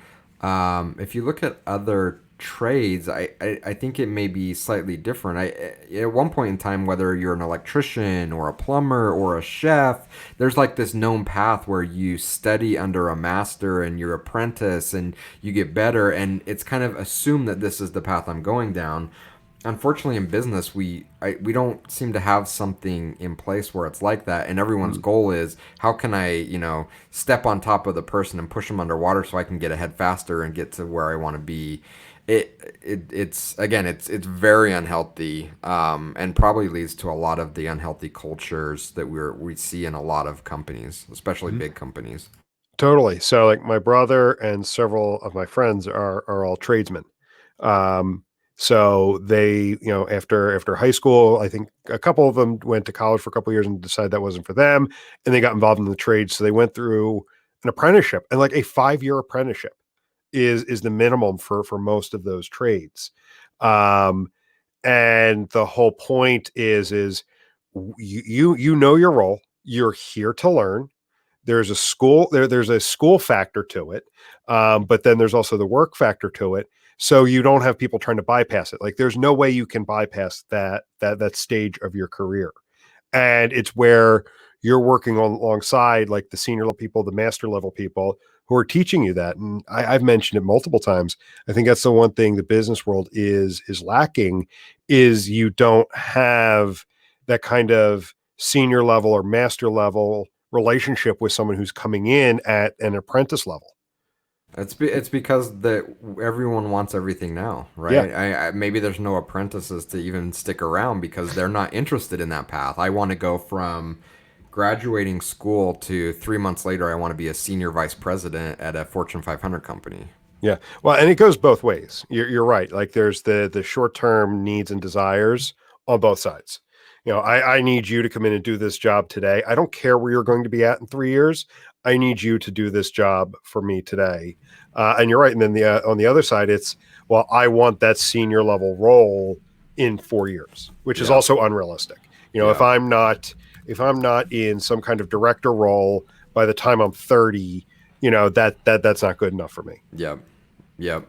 [SPEAKER 1] trades, I think it may be slightly different. At one point in time, whether you're an electrician or a plumber or a chef, there's like this known path where you study under a master and you're apprentice and you get better, and it's kind of assumed that this is the path I'm going down. Unfortunately, in business, we don't seem to have something in place where it's like that, and everyone's
[SPEAKER 2] Mm.
[SPEAKER 1] goal is, how can I, step on top of the person and push them underwater so I can get ahead faster and get to where I want to be. It's again, it's very unhealthy, and probably leads to a lot of the unhealthy cultures that we see in a lot of companies, especially
[SPEAKER 2] Mhm.
[SPEAKER 1] big companies.
[SPEAKER 2] Totally. So, like, my brother and several of my friends are all tradesmen. Um, so they, after high school, I think a couple of them went to college for a couple of years and decided that wasn't for them, and they got involved in the trade. So they went through an apprenticeship, and like a 5 year apprenticeship is the minimum for most of those trades. Um, And the whole point is you know your role. You're here to learn. There's a school factor to it, but then there's also the work factor to it. So you don't have people trying to bypass it. Like there's no way you can bypass that stage of your career, and it's where you're working alongside like the senior level people, the master level people who are teaching you that. And I've mentioned it multiple times. I think that's the one thing the business world is lacking, is you don't have that kind of senior level or master level relationship with someone who's coming in at an apprentice level.
[SPEAKER 1] It's because everyone wants everything now,
[SPEAKER 2] Yeah.
[SPEAKER 1] right? Maybe there's no apprentices to even stick around because they're not interested in that path. I want to go from graduating school to 3 months later, I want to be a senior vice president at a Fortune 500 company.
[SPEAKER 2] Yeah. Well, and it goes both ways. You're right. Like there's the short term needs and desires on both sides. I need you to come in and do this job today. I don't care where you're going to be at in 3 years. I need you to do this job for me today. And you're right. And then on the other side, it's, well, I want that senior level role in 4 years, which is
[SPEAKER 1] Yeah,
[SPEAKER 2] also unrealistic. If
[SPEAKER 1] yeah,
[SPEAKER 2] I'm not in some kind of director role by the time I'm 30, that's not good enough for me.
[SPEAKER 1] yep, yep,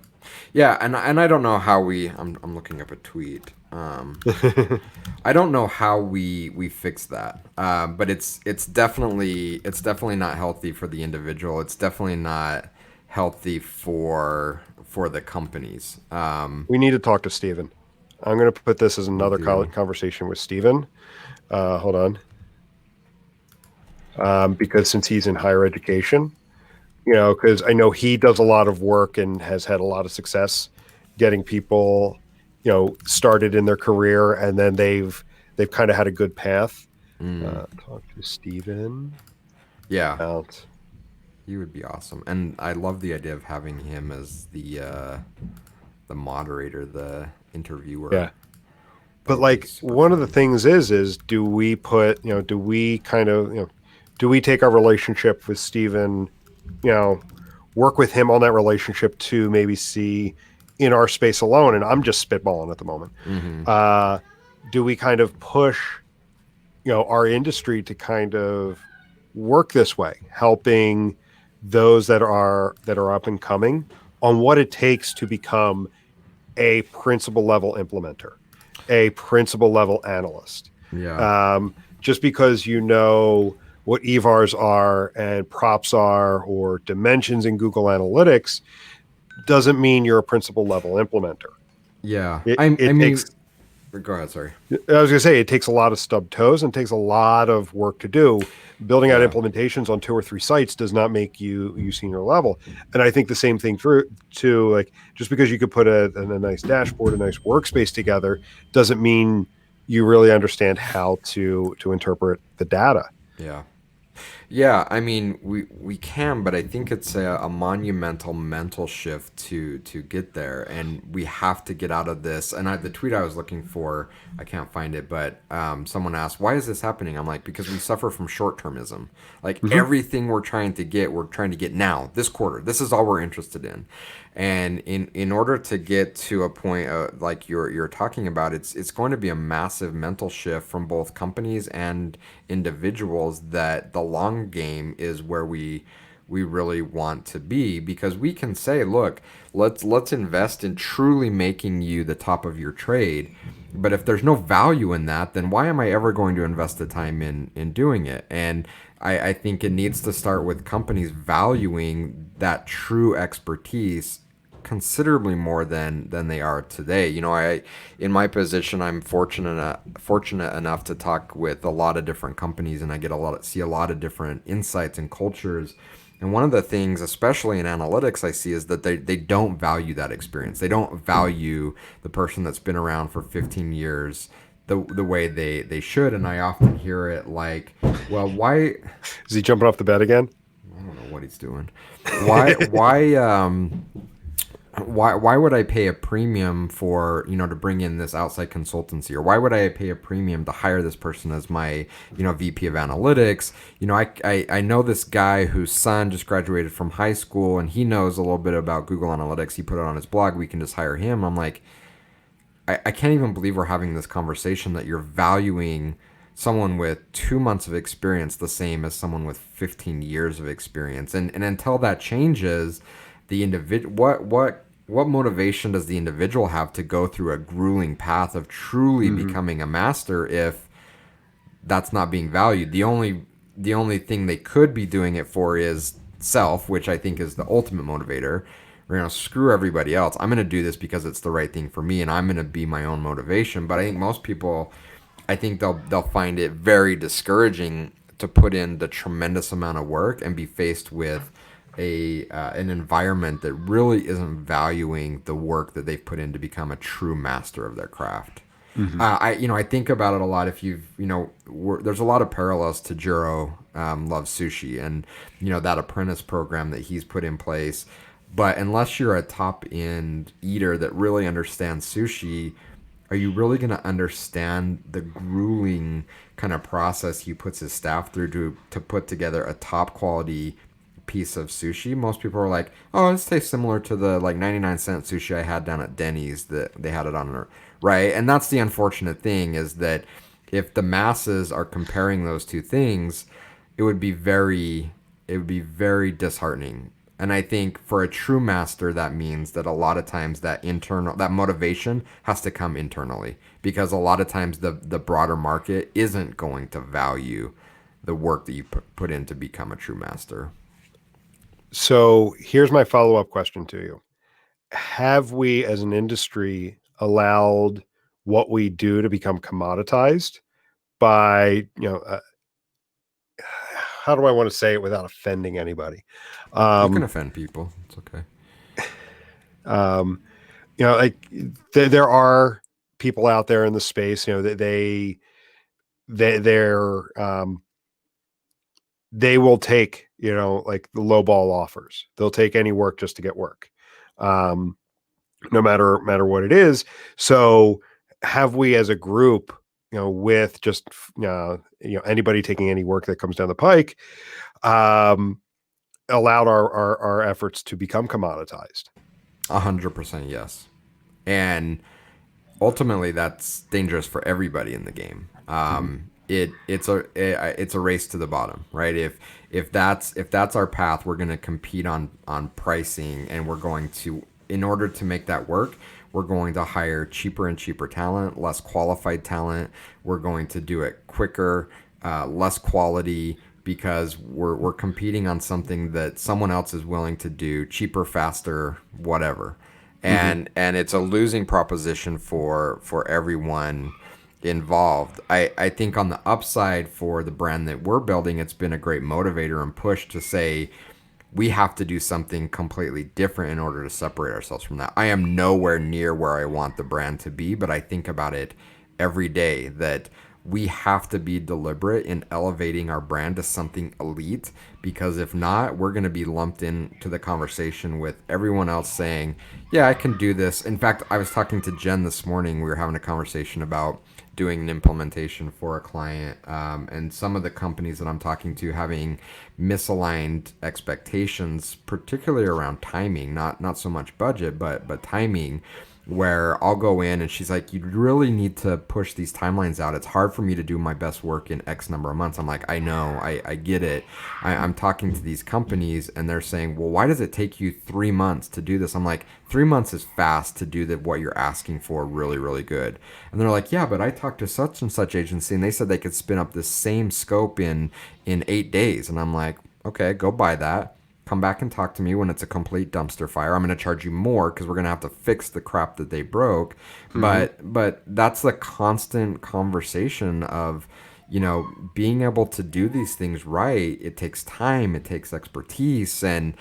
[SPEAKER 1] yeah. And I don't know how I'm looking up a tweet. I don't know how we fix that. But it's definitely not healthy for the individual. It's definitely not healthy for the companies.
[SPEAKER 2] We need to talk to Steven. I'm going to put this as
[SPEAKER 1] We
[SPEAKER 2] another
[SPEAKER 1] do.
[SPEAKER 2] conversation with Steven. Hold on. Because since he's in higher education, because I know he does a lot of work and has had a lot of success getting people, started in their career, and then they've kind of had a good path.
[SPEAKER 1] Mm,
[SPEAKER 2] Talk to Steven
[SPEAKER 1] yeah,
[SPEAKER 2] about.
[SPEAKER 1] he would be awesome. And I love the idea of having him as the moderator, the interviewer.
[SPEAKER 2] Yeah.
[SPEAKER 1] That
[SPEAKER 2] But
[SPEAKER 1] would be
[SPEAKER 2] like
[SPEAKER 1] super
[SPEAKER 2] one of the
[SPEAKER 1] fun.
[SPEAKER 2] things is do we put, do we kind of, do we take our relationship with Steven, you know, work with him on that relationship to maybe see in our space alone? And I'm just spitballing at the moment.
[SPEAKER 1] Hmm.
[SPEAKER 2] Uh, do we kind of push, our industry to kind of work this way, helping those that are up and coming on what it takes to become a principal level implementer, a principal level analyst.
[SPEAKER 1] Yeah.
[SPEAKER 2] Just because you know what EVARs are and props are or dimensions in Google Analytics doesn't mean you're a principal level implementer.
[SPEAKER 1] Yeah.
[SPEAKER 2] It,
[SPEAKER 1] I
[SPEAKER 2] it takes,
[SPEAKER 1] mean, go ahead. Sorry.
[SPEAKER 2] I was going to say, it takes a lot of stub toes and takes a lot of work to do. Building out
[SPEAKER 1] Yeah.
[SPEAKER 2] implementations on 2 or 3 sites does not make you senior level. And I think the same thing through to like, just because you could put a nice dashboard, a nice workspace together, doesn't mean you really understand how to interpret the data.
[SPEAKER 1] Yeah. Yeah, I mean, we can, but I think it's a monumental mental shift to get there, and we have to get out of this. And the tweet I was looking for, I can't find it, but someone asked, "Why is this happening?" I'm like, "Because we suffer from short-termism. Like
[SPEAKER 2] Mm-hmm.
[SPEAKER 1] everything we're trying to get now, this quarter. This is all we're interested in." And in order to get to a point like you're talking about, it's going to be a massive mental shift from both companies and individuals, that the long game is where we really want to be, because we can say, look, let's invest in truly making you the top of your trade. But if there's no value in that, then why am I ever going to invest the time in doing it? And I think it needs to start with companies valuing that true expertise considerably more than they are today. In my position, I'm fortunate enough to talk with a lot of different companies, and I get see a lot of different insights and cultures. And one of the things, especially in analytics, I see is that they don't value that experience. They don't value the person that's been around for 15 years the way they should. And I often hear it like, well, why?
[SPEAKER 2] Is he jumping off the bed again?
[SPEAKER 1] I don't know what he's doing. Why would I pay a premium for, to bring in this outside consultancy, or why would I pay a premium to hire this person as my, VP of analytics? I know this guy whose son just graduated from high school, and he knows a little bit about Google Analytics. He put it on his blog. We can just hire him. I'm like, I can't even believe we're having this conversation that you're valuing someone with 2 months of experience the same as someone with 15 years of experience. And until that changes, the individual, what motivation does the individual have to go through a grueling path of truly
[SPEAKER 2] Hmm.
[SPEAKER 1] becoming a master if that's not being valued? The only thing they could be doing it for is self, which I think is the ultimate motivator. We're gonna screw everybody else. I'm gonna do this because it's the right thing for me, and I'm gonna be my own motivation. But I think most people, I think they'll find it very discouraging to put in the tremendous amount of work and be faced with a an environment that really isn't valuing the work that they've put in to become a true master of their craft.
[SPEAKER 2] Hmm.
[SPEAKER 1] I think about it a lot. If you've, there's a lot of parallels to Jiro Loves Sushi and, that apprentice program that he's put in place. But unless you're a top end eater that really understands sushi, are you really going to understand the grueling kind of process he puts his staff through to put together a top quality piece of sushi? Most people are like, oh, this tastes similar to the like 99-cent sushi I had down at Denny's that they had it on, right? And that's the unfortunate thing, is that if the masses are comparing those two things, it would be very disheartening. And I think for a true master, that means that a lot of times that motivation has to come internally, because a lot of times the broader market isn't going to value the work that you put in to become a true master.
[SPEAKER 2] So here's my follow-up question to you. Have we as an industry allowed what we do to become commoditized by, how do I want to say it without offending anybody?
[SPEAKER 1] You can
[SPEAKER 2] Um,
[SPEAKER 1] offend people. It's okay.
[SPEAKER 2] um, like there are people out there in the space, that they're they will take, like the low ball offers. They'll take any work just to get work. Um, no matter what it is. So have we as a group, with just anybody taking any work that comes down the pike, um, allowed our efforts to become commoditized?
[SPEAKER 1] 100% yes. And ultimately, that's dangerous for everybody in the game.
[SPEAKER 2] Hmm.
[SPEAKER 1] It's a race to the bottom, right? If that's our path, we're going to compete on pricing, and we're going to, in order to make that work, we're going to hire cheaper and cheaper talent, less qualified talent. We're going to do it quicker, less quality, because we're competing on something that someone else is willing to do cheaper, faster, whatever.
[SPEAKER 2] Hmm.
[SPEAKER 1] And it's a losing proposition for everyone involved. I think on the upside for the brand that we're building, it's been a great motivator and push to say we have to do something completely different in order to separate ourselves from that. I am nowhere near where I want the brand to be, but I think about it every day that we have to be deliberate in elevating our brand to something elite, because if not, we're going to be lumped into the conversation with everyone else saying, yeah, I can do this. In fact, I was talking to Jen this morning. We were having a conversation about doing an implementation for a client, and some of the companies that I'm talking to having misaligned expectations, particularly around timing, not so much budget, but timing, where I'll go in and she's like, you really need to push these timelines out. It's hard for me to do my best work in X number of months. I'm like, I know, I get it. I'm talking to these companies and they're saying, well, why does it take you 3 months to do this? I'm like, 3 months is fast to do what you're asking for really, really good. And they're like, yeah, but I talked to such and such agency and they said they could spin up the same scope in 8 days. And I'm like, okay, go buy that. Come back and talk to me when it's a complete dumpster fire. I'm going to charge you more because we're going to have to fix the crap that they broke.
[SPEAKER 2] Hmm.
[SPEAKER 1] But that's the constant conversation of, being able to do these things right. It takes time, it takes expertise, and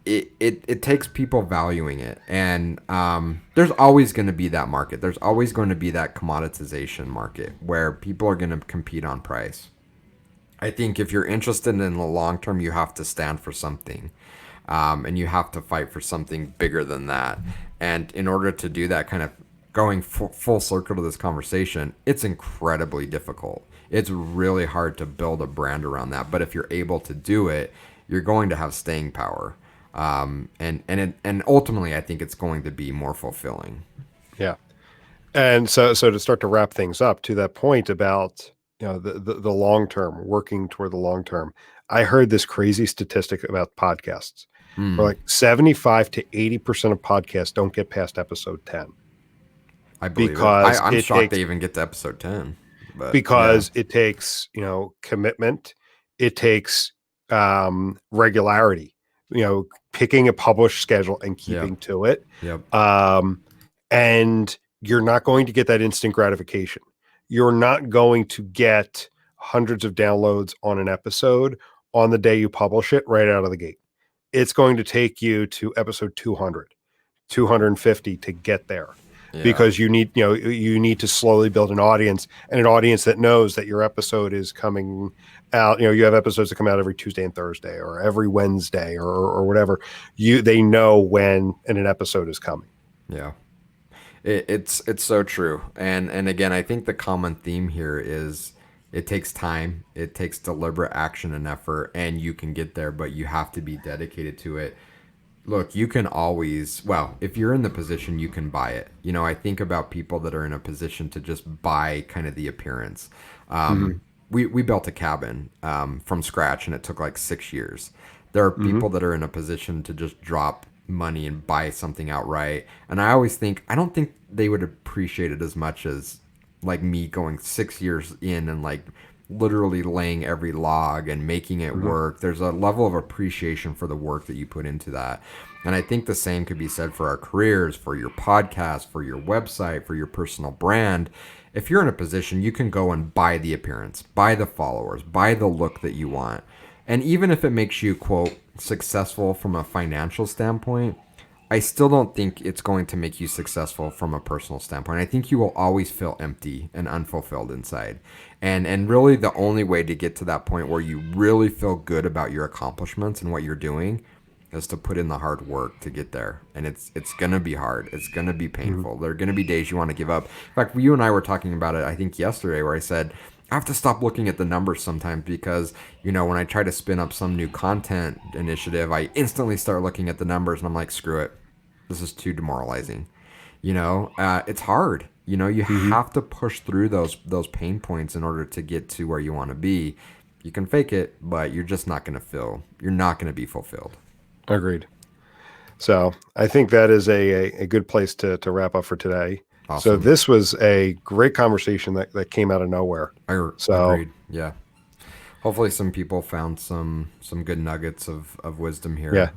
[SPEAKER 1] it takes people valuing it. And there's always going to be that market. There's always going to be that commoditization market where people are going to compete on price. I think if you're interested in the long term, you have to stand for something, and you have to fight for something bigger than that. And in order to do that, kind of going full circle to this conversation, it's incredibly difficult. It's really hard to build a brand around that. But if you're able to do it, you're going to have staying power, and ultimately, I think it's going to be more fulfilling.
[SPEAKER 2] Yeah. And so to start to wrap things up to that point about, the long term, working toward the long term, I heard this crazy statistic about podcasts where
[SPEAKER 1] Hmm.
[SPEAKER 2] like 75 to 80% of podcasts don't get past episode 10
[SPEAKER 1] I believe it.
[SPEAKER 2] because
[SPEAKER 1] I'm
[SPEAKER 2] it
[SPEAKER 1] shocked
[SPEAKER 2] takes
[SPEAKER 1] they even get to episode 10. But yeah.
[SPEAKER 2] commitment, it takes regularity, picking a published schedule and
[SPEAKER 1] Yep.
[SPEAKER 2] keeping to it.
[SPEAKER 1] Yep.
[SPEAKER 2] Um, and you're not going to get that instant gratification. You're not going to get hundreds of downloads on an episode on the day you publish it right out of the gate. It's going to take you to episode 200, 250 to get there,
[SPEAKER 1] Yeah.
[SPEAKER 2] because you need to slowly build an audience, and an audience that knows that your episode is coming out. You have episodes that come out every Tuesday and Thursday or every Wednesday or whatever. They know when an episode is coming.
[SPEAKER 1] Yeah. It's so true. And again, I think the common theme here is it takes time, it takes deliberate action and effort, and you can get there, but you have to be dedicated to it. Look, you can always, well, if you're in the position, you can buy it. I think about people that are in a position to just buy kind of the appearance.
[SPEAKER 2] Mm-hmm.
[SPEAKER 1] We built a cabin from scratch and it took like 6 years. There are
[SPEAKER 2] Mm-hmm.
[SPEAKER 1] people that are in a position to just drop money and buy something outright. And I always think, I don't think they would appreciate it as much as like me going 6 years in and like literally laying every log and making it
[SPEAKER 2] Mm-hmm.
[SPEAKER 1] work. There's a level of appreciation for the work that you put into that. And I think the same could be said for our careers, for your podcast, for your website, for your personal brand. If you're in a position, you can go and buy the appearance, buy the followers, buy the look that you want. And even if it makes you, quote, successful from a financial standpoint, I still don't think it's going to make you successful from a personal standpoint. I think you will always feel empty and unfulfilled inside. And really the only way to get to that point where you really feel good about your accomplishments and what you're doing is to put in the hard work to get there. And it's going to be hard. It's going to be
[SPEAKER 2] Mm-hmm.
[SPEAKER 1] painful. There are going to be days you want to give up. In fact, you and I were talking about it I think yesterday where I said I have to stop looking at the numbers sometimes because, when I try to spin up some new content initiative, I instantly start looking at the numbers and I'm like, screw it. This is too demoralizing. It's hard. You
[SPEAKER 2] Mm-hmm.
[SPEAKER 1] have to push through those pain points in order to get to where you want to be. You can fake it, but you're just not going to feel. You're not going to be fulfilled.
[SPEAKER 2] Agreed. So I think that is a good place to wrap up for today. So
[SPEAKER 1] Awesome.
[SPEAKER 2] this was a great conversation that came out of nowhere. So
[SPEAKER 1] Agreed. Yeah. Hopefully, some people found some good nuggets of wisdom
[SPEAKER 2] yeah.
[SPEAKER 1] here.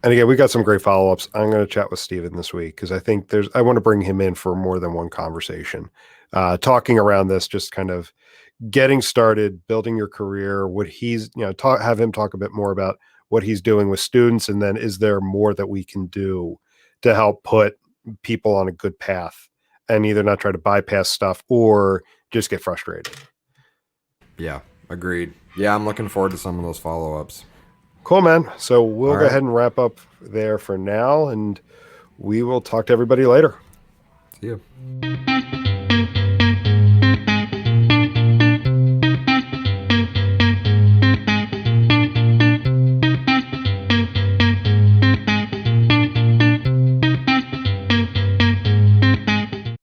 [SPEAKER 2] And again, we got some great follow-ups. I'm going to chat with Steven this week because I think I want to bring him in for more than one conversation. Talking around this, just kind of getting started, building your career, what he's, have him talk a bit more about what he's doing with students. And then is there more that we can do to help put people on a good path and either not try to bypass stuff or just get frustrated.
[SPEAKER 1] Yeah. Agreed. Yeah, I'm looking forward to some of those follow-ups.
[SPEAKER 2] Cool, man. So we'll
[SPEAKER 1] All
[SPEAKER 2] go
[SPEAKER 1] right.
[SPEAKER 2] ahead and wrap up there for now, and we will talk to everybody later.
[SPEAKER 1] See you.